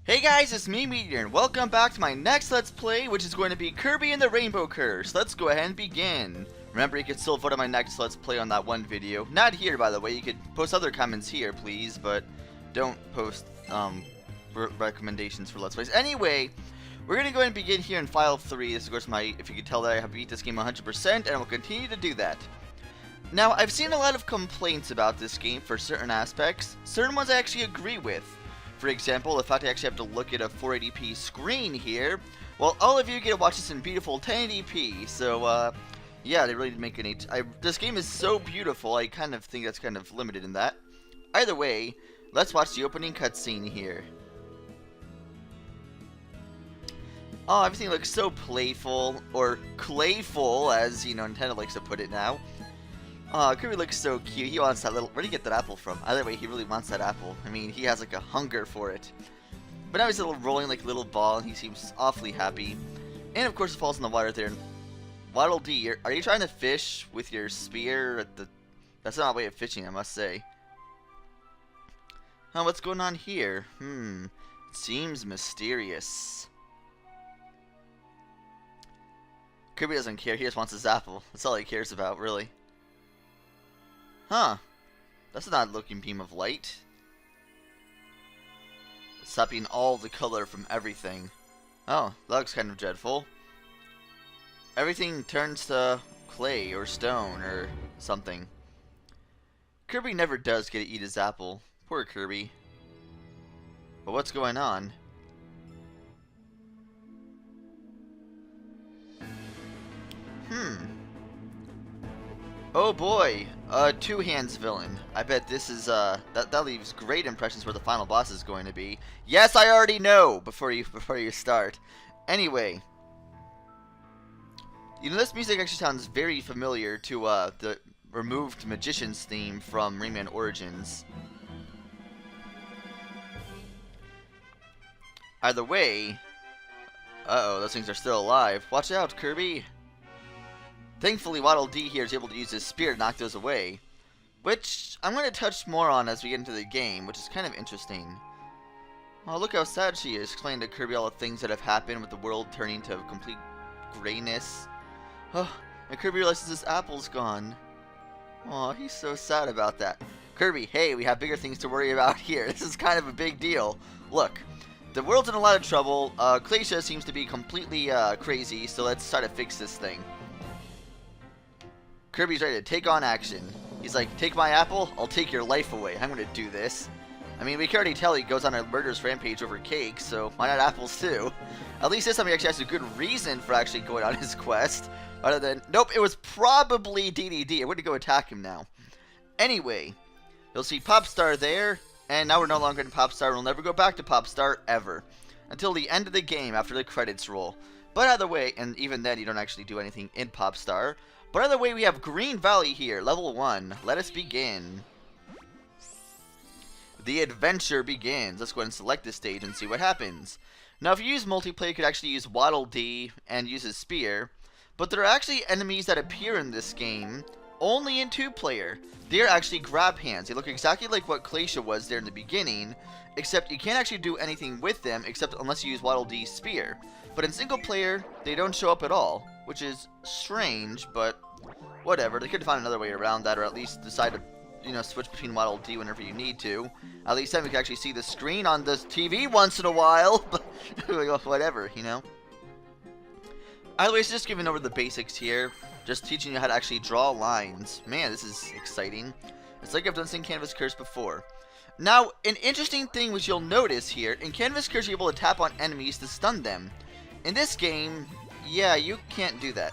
Hey guys, it's me, Meteor, and welcome back to my next Let's Play, which is going to be Kirby and the Rainbow Curse. Let's go ahead and begin. Remember, you can still vote on my next Let's Play on that one video. Not here, by the way. You could post other comments here, please, but don't post recommendations for Let's Plays. Anyway, we're going to go ahead and begin here in File 3. This is, of course, if you could tell that I have beat this game 100%, and I will continue to do that. Now, I've seen a lot of complaints about this game for certain aspects. Certain ones I actually agree with. For example, the fact I actually have to look at a 480p screen here, while all of you get to watch this in beautiful 1080p. So, yeah, they really did make an this game is so beautiful, I kind of think that's kind of limited in that. Either way, let's watch the opening cutscene here. Oh, everything looks so playful, or clayful, as, you know, Nintendo likes to put it now. Oh, Kirby looks so cute. He wants that little... Where'd he get that apple from? Either way, he really wants that apple. I mean, he has like a hunger for it. But now he's a little rolling like a little ball, and he seems awfully happy. And of course, he falls in the water there. Waddle Dee, are you trying to fish with your spear at the... That's not a way of fishing, I must say. Oh, what's going on here? Seems mysterious. Kirby doesn't care. He just wants his apple. That's all he cares about, really. Huh. That's an odd looking beam of light. Sapping all the color from everything. Oh, that looks kind of dreadful. Everything turns to clay or stone or something. Kirby never does get to eat his apple. Poor Kirby. But what's going on? Oh boy, two hands villain. I bet this is that leaves great impressions where the final boss is going to be. Yes, I already know before you start. Anyway, you know, this music actually sounds very familiar to the removed Magician's theme from Rayman Origins. Either way, uh-oh, those things are still alive. Watch out, Kirby. Thankfully, Waddle Dee here is able to use his spear to knock those away, which I'm going to touch more on as we get into the game, which is kind of interesting. Oh, look how sad she is, explaining to Kirby all the things that have happened with the world turning to complete grayness. Oh, and Kirby realizes his apple's gone. Oh, he's so sad about that. Kirby, hey, we have bigger things to worry about here. This is kind of a big deal. Look, the world's in a lot of trouble. Glacia seems to be completely crazy, so let's try to fix this thing. Kirby's ready to take on action. He's like, take my apple, I'll take your life away. I'm gonna do this. I mean, we can already tell he goes on a murderous rampage over cake, so why not apples too? At least this time he actually has a good reason for actually going on his quest. Other than, nope, it was probably DDD. I'm gonna go attack him now. Anyway, you'll see Popstar there, and now we're no longer in Popstar. We'll never go back to Popstar ever. Until the end of the game after the credits roll. But either way, and even then you don't actually do anything in Popstar. But either way, we have Green Valley here, level 1. Let us begin. The adventure begins. Let's go ahead and select this stage and see what happens. Now, if you use multiplayer, you could actually use Waddle Dee and use his spear. But there are actually enemies that appear in this game only in 2-player. They are actually grab hands. They look exactly like what Glacia was there in the beginning, except you can't actually do anything with them except unless you use Waddle Dee's spear. But in single player, they don't show up at all, which is strange, but whatever. They could find another way around that, or at least decide to, you know, switch between Waddle Dee whenever you need to. At least then we can actually see the screen on the TV once in a while, but whatever, you know. Either way, so just giving over the basics here, just teaching you how to actually draw lines. Man, this is exciting. It's like I've done some Canvas Curse before. Now, an interesting thing which you'll notice here, in Canvas Curse you're able to tap on enemies to stun them. In this game, yeah, you can't do that.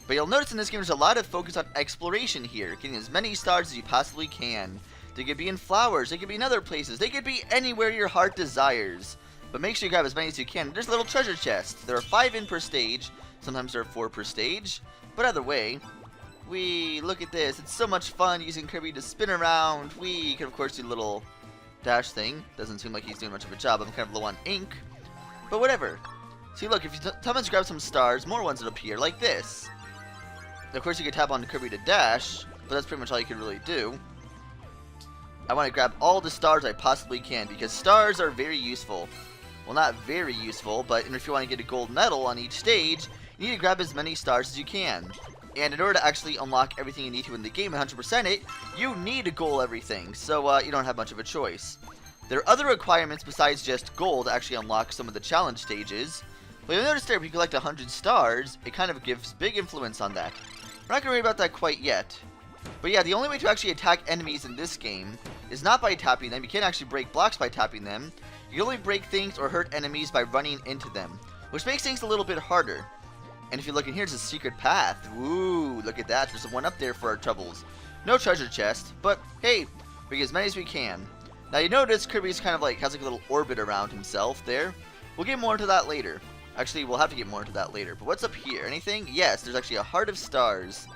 But you'll notice in this game there's a lot of focus on exploration here, getting as many stars as you possibly can. They could be in flowers, they could be in other places, they could be anywhere your heart desires. But make sure you grab as many as you can. There's a little treasure chest. There are 5 in per stage, sometimes there are 4 per stage. But either way, we look at this. It's so much fun using Kirby to spin around. We can of course do the little dash thing. Doesn't seem like he's doing much of a job. I'm kind of low on ink. But whatever. See, look, if you sometimes grab some stars, more ones will appear, like this. Of course, you can tap on Kirby to dash, but that's pretty much all you can really do. I want to grab all the stars I possibly can, because stars are very useful. Well, not very useful, but if you want to get a gold medal on each stage, you need to grab as many stars as you can. And in order to actually unlock everything you need to in the game and 100% it, you need to gold everything, so you don't have much of a choice. There are other requirements besides just gold to actually unlock some of the challenge stages. But you'll notice there, if you collect 100 stars, it kind of gives big influence on that. We're not going to worry about that quite yet. But yeah, the only way to actually attack enemies in this game is not by tapping them. You can't actually break blocks by tapping them. You only break things or hurt enemies by running into them, which makes things a little bit harder. And if you look in here, it's a secret path. Ooh, look at that. There's one up there for our troubles. No treasure chest, but hey, we get as many as we can. Now you notice Kirby's kind of like has like a little orbit around himself there. We'll get more into that later. Actually, we'll have to get more into that later. But what's up here? Anything? Yes, there's actually a heart of stars.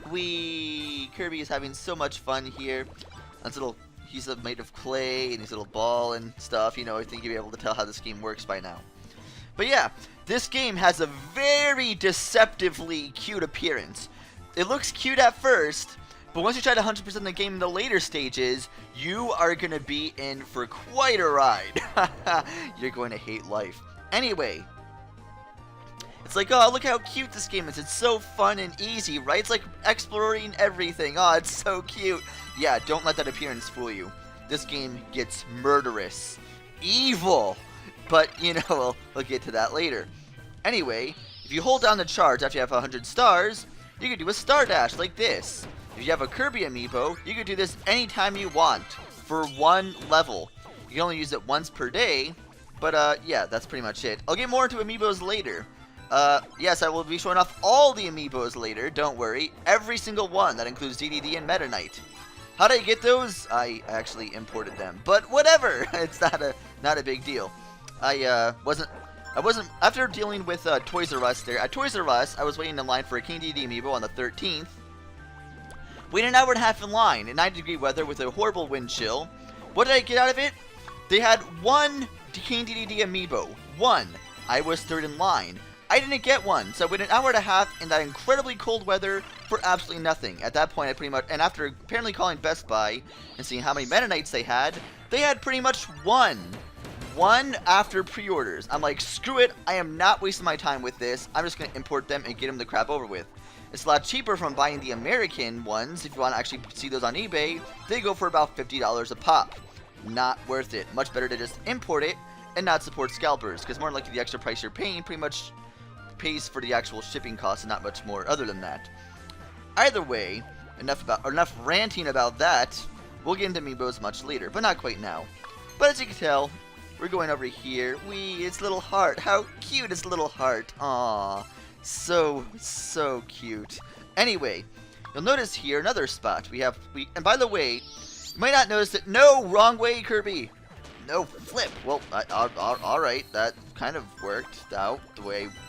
Kirby is having so much fun here. That's little. He's made of clay and his little ball and stuff. You know, I think you'll be able to tell how this game works by now. But yeah, this game has a very deceptively cute appearance. It looks cute at first, but once you try to 100% the game in the later stages, you are going to be in for quite a ride. You're going to hate life. Anyway, it's like, oh, look how cute this game is. It's so fun and easy, right? It's like exploring everything. Oh, it's so cute. Yeah, don't let that appearance fool you. This game gets murderous. Evil. But, you know, we'll get to that later. Anyway, if you hold down the charge after you have 100 stars, you can do a star dash like this. If you have a Kirby amiibo, you can do this anytime you want for one level. You can only use it once per day, but yeah, that's pretty much it. I'll get more into amiibos later. Yes, I will be showing off all the amiibos later, don't worry. Every single one, that includes DDD and Meta Knight. How did I get those? I actually imported them, but whatever. It's not a big deal. I wasn't after dealing with Toys R Us there. At Toys R Us, I was waiting in line for a King DD amiibo on the 13th. Waited an hour and a half in line in 90-degree weather with a horrible wind chill. What did I get out of it? They had one King DDD amiibo. One. I was third in line. I didn't get one, so I waited an hour and a half in that incredibly cold weather for absolutely nothing. At that point, I pretty much, and after apparently calling Best Buy and seeing how many Meta Knights they had pretty much one after pre-orders. I'm like, screw it, I am not wasting my time with this. I'm just going to import them and get them the crap over with. It's a lot cheaper from buying the American ones. If you want to actually see those on eBay, they go for about $50 a pop. Not worth it. Much better to just import it and not support scalpers, because more likely the extra price you're paying pretty much pays for the actual shipping costs and not much more other than that. Either way, enough ranting about that. We'll get into amiibos much later, but not quite now. But as you can tell, we're going over here. It's little heart. How cute is little heart? Aww. So cute. Anyway, you'll notice here another spot. And by the way, you might not notice that. No, wrong way, Kirby. No, flip. Well, alright, that kind of worked out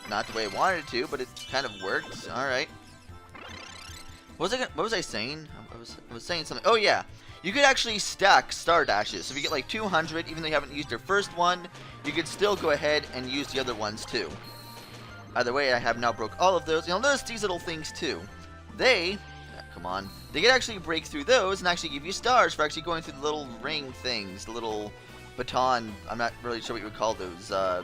not the way I wanted it to, but it kind of worked. Alright. What was I saying? I was saying something. Oh yeah, you could actually stack star dashes. So if you get like 200, even though you haven't used your first one, you could still go ahead and use the other ones too. Either way, I have now broke all of those. You'll notice these little things too. They can actually break through those and actually give you stars for actually going through the little ring things, the little baton. I'm not really sure what you would call those. I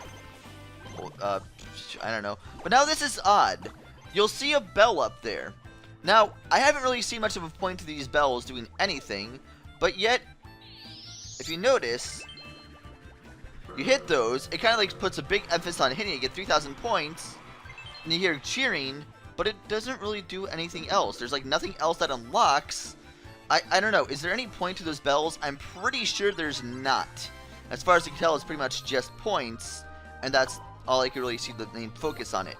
don't know. But now this is odd. You'll see a bell up there. Now, I haven't really seen much of a point to these bells doing anything, but yet, if you notice, you hit those, it kind of like puts a big emphasis on hitting. You get 3,000 points, and you hear cheering, but it doesn't really do anything else. There's like nothing else that unlocks. I don't know. Is there any point to those bells? I'm pretty sure there's not. As far as you can tell, it's pretty much just points, and that's all I can really see the main focus on it.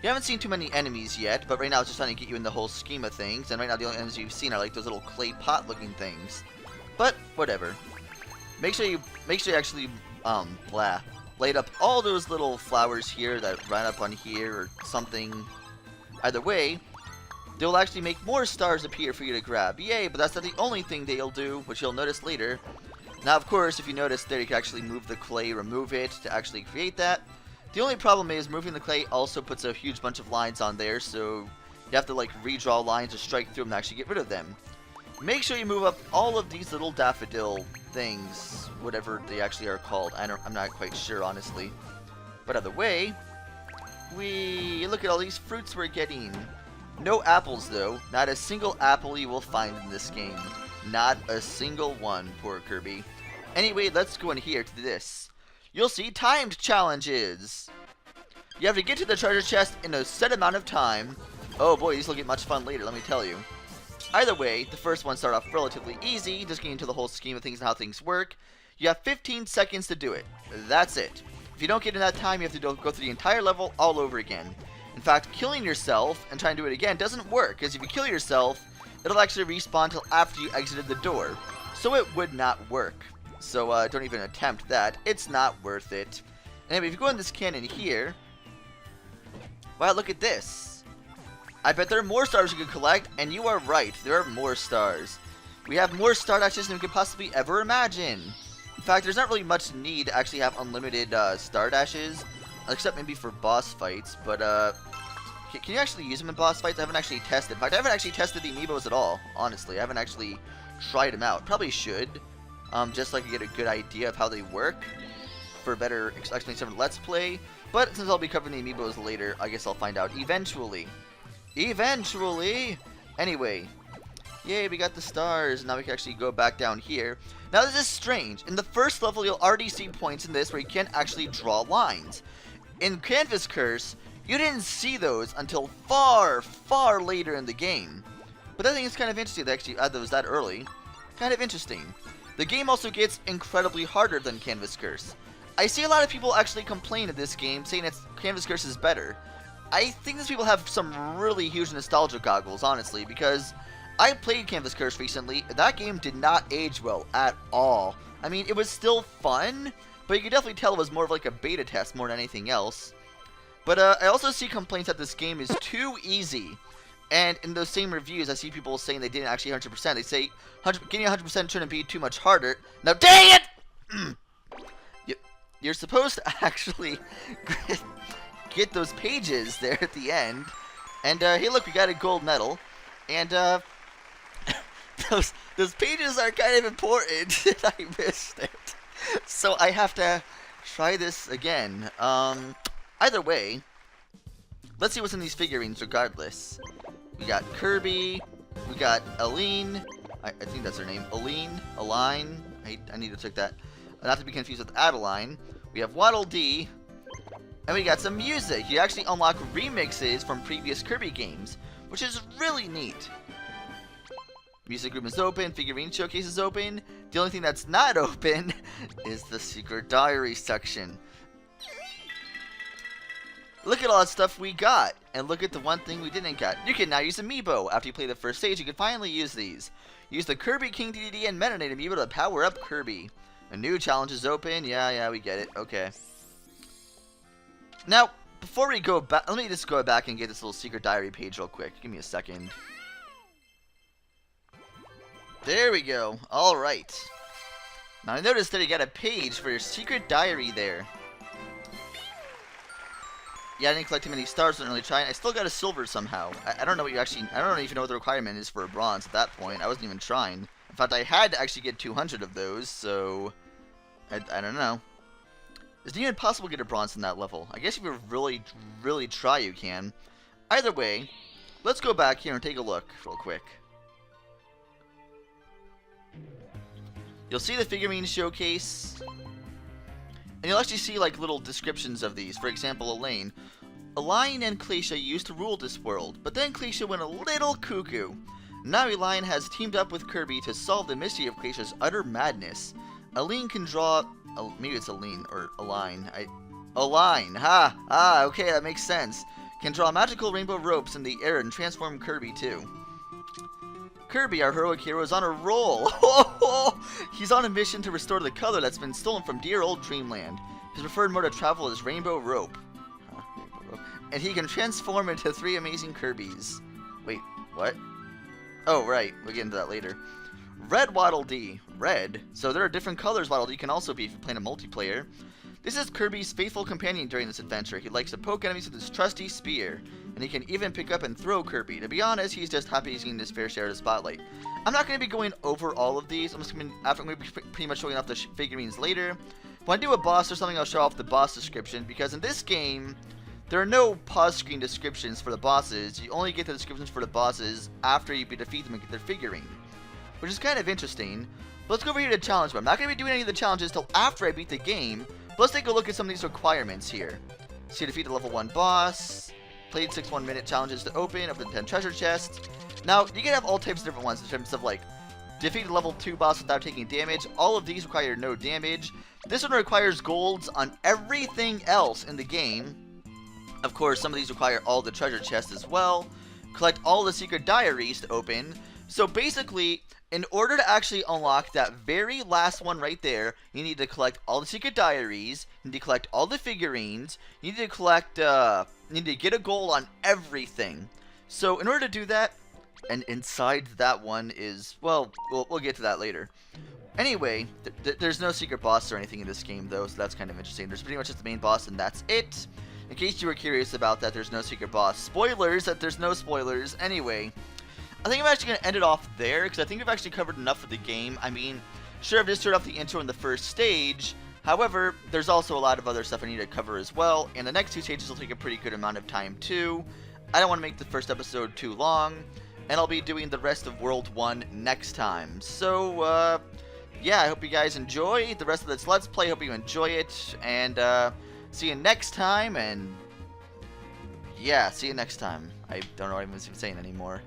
You haven't seen too many enemies yet, but right now it's just trying to get you in the whole scheme of things, and right now the only enemies you've seen are like those little clay pot looking things. But whatever. Make sure you actually light up all those little flowers here that run up on here or something. Either way, they'll actually make more stars appear for you to grab. Yay, but that's not the only thing they'll do, which you'll notice later. Now, of course, if you notice there, you can actually move the clay, remove it to actually create that. The only problem is moving the clay also puts a huge bunch of lines on there, so you have to like redraw lines or strike through them to actually get rid of them. make sure you move up all of these little daffodil things, whatever they actually are called. I'm not quite sure, honestly. But either way, we look at all these fruits we're getting. No apples, though. Not a single apple you will find in this game. Not a single one, poor Kirby. Anyway, let's go in here to this. You'll see timed challenges. You have to get to the treasure chest in a set amount of time. Oh boy, these will get much fun later, let me tell you. Either way, the first one started off relatively easy, just getting into the whole scheme of things and how things work. You have 15 seconds to do it. That's it. If you don't get in that time, you have to go through the entire level all over again. In fact, killing yourself and trying to do it again doesn't work, because if you kill yourself, it'll actually respawn until after you exited the door. So it would not work. So don't even attempt that. It's not worth it. Anyway, if you go in this cannon here, wow, look at this. I bet there are more stars you can collect, and you are right, there are more stars. We have more star dashes than we could possibly ever imagine. In fact, there's not really much need to actually have unlimited star dashes, except maybe for boss fights, but can you actually use them in boss fights? I haven't actually tested. In fact, I haven't actually tested the Amiibos at all, honestly. I haven't actually tried them out. Probably should, just so I can get a good idea of how they work for a better explanation of Let's Play. But since I'll be covering the Amiibos later, I guess I'll find out eventually. Eventually! Anyway, yay, we got the stars. Now we can actually go back down here. Now this is strange. In the first level, you'll already see points in this where you can't actually draw lines. In Canvas Curse, you didn't see those until far, far later in the game. But I think it's kind of interesting to actually add those that early. Kind of interesting. The game also gets incredibly harder than Canvas Curse. I see a lot of people actually complain of this game, saying that Canvas Curse is better. I think these people have some really huge nostalgia goggles, honestly, because I played Canvas Curse recently. That game did not age well at all. I mean, it was still fun, but you could definitely tell it was more of like a beta test more than anything else. But I also see complaints that this game is too easy. And in those same reviews, I see people saying they didn't actually 100%. They say getting 100% shouldn't be too much harder. Now, dang it! You're supposed to actually get those pages there at the end. And hey, look, we got a gold medal. And those pages are kind of important. I missed it. So I have to try this again. Either way, let's see what's in these figurines regardless. We got Kirby, we got Aline, I think that's her name, Aline, I need to check that, not to be confused with Adeline. We have Waddle Dee, and we got some music. You actually unlock remixes from previous Kirby games, which is really neat. Music room is open, figurine showcase is open. The only thing that's not open is the secret diary section. Look at all that stuff we got, and look at the one thing we didn't get. You can now use Amiibo. After you play the first stage, you can finally use these. Use the Kirby King DDD and Meta Knight Amiibo to power up Kirby. A new challenge is open. Yeah, we get it. Okay. Now, before we go back, let me just go back and get this little secret diary page real quick. Give me a second. There we go. Alright. Now, I noticed that you got a page for your secret diary there. Yeah, I didn't collect too many stars, didn't really try. I still got a silver somehow. I don't know what you actually... I don't even know what the requirement is for a bronze at that point. I wasn't even trying. In fact, I had to actually get 200 of those, so... I don't know. Is it even possible to get a bronze in that level? I guess if you really, really try, you can. Either way, let's go back here and take a look real quick. You'll see the figurine showcase... And you'll actually see like little descriptions of these. For example, Elaine. Elaine and Glacia used to rule this world, but then Glacia went a little cuckoo. Now Elaine has teamed up with Kirby to solve the mystery of Glacia's utter madness. Elaine can draw... maybe it's Elaine or Elaine. Elaine! Okay, that makes sense. Can draw magical rainbow ropes in the air and transform Kirby too. Kirby, our heroic hero, is on a roll. He's on a mission to restore the color that's been stolen from dear old Dreamland. His preferred mode of travel is rainbow rope. And he can transform into 3 amazing Kirbys. Wait, what? Oh, right. We'll get into that later. Red Waddle Dee. Red. So there are different colors Waddle Dee can also be if you're playing a multiplayer. This is Kirby's faithful companion during this adventure. He likes to poke enemies with his trusty spear, and he can even pick up and throw Kirby. To be honest, he's just happy he's getting his fair share of the spotlight. I'm not going to be going over all of these. I'm going to be pretty much showing off the figurines later. When I do a boss or something, I'll show off the boss description, because in this game, there are no pause screen descriptions for the bosses. You only get the descriptions for the bosses after you defeat them and get their figurine, which is kind of interesting. But let's go over here to challenge mode. I'm not going to be doing any of the challenges till after I beat the game. But let's take a look at some of these requirements here. So you defeat the level 1 boss, played 6 1-minute challenges to open up to 10 treasure chests. Now, you can have all types of different ones in terms of like, defeat the level 2 boss without taking damage. All of these require no damage. This one requires golds on everything else in the game. Of course, some of these require all the treasure chests as well. Collect all the secret diaries to open. So basically, in order to actually unlock that very last one right there, you need to collect all the secret diaries, you need to collect all the figurines, you need to collect, you need to get a goal on everything. So in order to do that, and inside that one is, well, we'll get to that later. Anyway, there's no secret boss or anything in this game though, so that's kind of interesting. There's pretty much just the main boss and that's it. In case you were curious about that, there's no secret boss. Spoilers that there's no spoilers. Anyway, I think I'm actually going to end it off there, because I think we've actually covered enough of the game. I mean, sure, I've just turned off the intro in the first stage. However, there's also a lot of other stuff I need to cover as well, and the next 2 stages will take a pretty good amount of time too. I don't want to make the first episode too long, and I'll be doing the rest of World 1 next time. So, yeah, I hope you guys enjoy the rest of this Let's Play. Hope you enjoy it, and see you next time, and yeah, see you next time. I don't know what I'm even saying anymore.